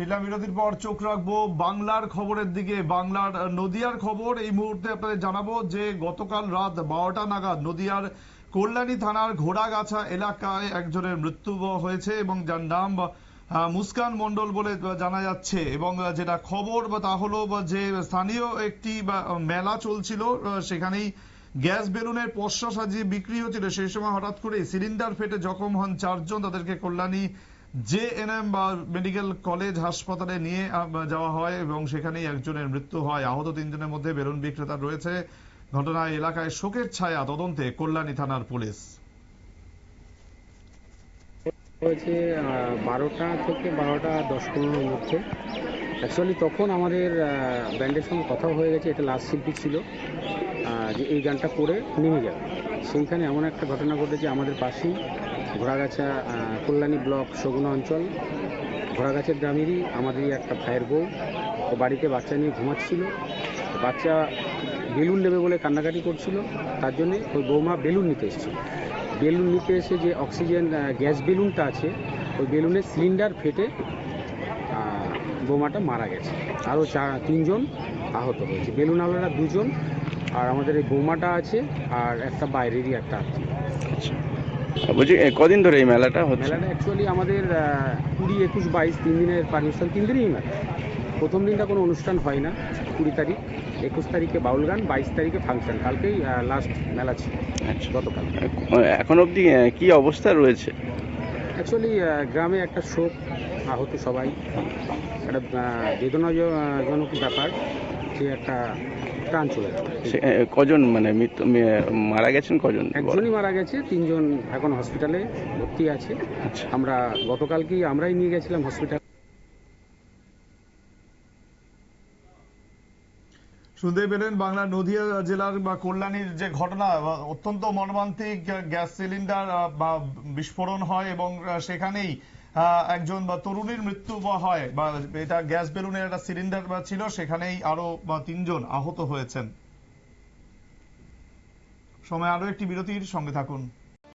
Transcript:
ফিরলাম বিরতির পর চোখ রাখবো বাংলার খবরের দিকে। বাংলার নদিয়ার খবর এই মুহূর্তে আপনাদের জানাবো যে গতকাল রাত 12টা নাগাদ নদিয়ার কল্যাণী থানার ঘোড়াগাছা এলাকায় একজনের মৃত্যু হয়েছে এবং যার নাম মুস্কান মণ্ডল বলে জানা যাচ্ছে। এবং যেটা খবর তা হলো যে স্থানীয় একটি মেলা চলছিল, সেখানেই গ্যাস বেলুনের পসরা সাজিয়ে বিক্রি হচ্ছিল। সেই সময় হঠাৎ করে সিলিন্ডার ফেটে জখম হন 4 জন। তাদেরকে কল্যাণী জেএনএম বা মেডিকেল কলেজ হাসপাতালে নিয়ে যাওয়া হয় এবং সেখানেই একজনের মৃত্যু হয়। আহত 3 জনের মধ্যে বেলুন বিক্রেতা রয়েছে। ঘটনায় এলাকায় শোকের ছায়া, তদন্তে কল্যাণী থানার পুলিশ। হয়েছে 12টা থেকে 12টা 10-15 মধ্যে। অ্যাকচুয়ালি তখন আমাদের ব্যান্ডের সঙ্গে কথা হয়ে গেছে, এটা লাস্ট শিল্পী ছিল যে এই গানটা করে নেমে যাবে। সেইখানে এমন একটা ঘটনা ঘটেছে আমাদের পাশেই ঘোড়াগাছা কল্যাণী ব্লক সগুনা অঞ্চল ঘোড়াগাছের গ্রামেরই আমাদেরই একটা ভাইয়ের বউ, ও বাড়িতে বাচ্চা নিয়ে ঘুমাচ্ছিল। বাচ্চা বেলুন নেবে বলে কান্নাকাটি করছিল, তার জন্যে ওই বৌমা বেলুন নিতে এসেছিল। বেলুন নিতে এসে যে অক্সিজেন গ্যাস বেলুনটা আছে, ওই বেলুনের সিলিন্ডার ফেটে বৌমাটা মারা গেছে। আরও 3 জন আহত হয়েছে। বেলুন আলাদা 2 জন, আর আমাদের এই বৌমাটা আছে, আর একটা বাইরেরই একটা আত্মীয়। বলছি কদিন ধরে এই মেলাটা হচ্ছে? মেলাটা অ্যাকচুয়ালি আমাদের 20, 21, 22 3 দিনের পারমিশন, 3 দিনই মেলা। প্রথম দিনটা কোনো অনুষ্ঠান হয় না, 20 তারিখ, 21 তারিখে বাউল গান, 22 তারিখে ফাংশন। কালকেই লাস্ট মেলা ছিল। গতকাল এখন অবধি কি অবস্থা রয়েছে? অ্যাকচুয়ালি গ্রামে একটা শোক, আহত সবাই, একটা বেদনাজনক ব্যাপার যে একটা প্রাণ চলে গেল। কজন মানে মারা গেছেন? কজন? একজনই মারা গেছে, 3 জন এখন হসপিটালে ভর্তি আছে। আমরা গতকালকেই আমরাই নিয়ে গেছিলাম হসপিটাল। শুনতে পেলেন বাংলার নদিয়া জেলার বা কল্যাণীর যে ঘটনা, অত্যন্ত মর্মান্তিক। গ্যাস সিলিন্ডার বা বিস্ফোরণ হয় এবং সেখানেই একজন বা তরুণীর মৃত্যু হয়, বা এটা গ্যাস বেলুনের একটা সিলিন্ডার ছিল, সেখানেই আরো 3 জন আহত হয়েছেন। সময় আরো একটি বিরতির, সঙ্গে থাকুন।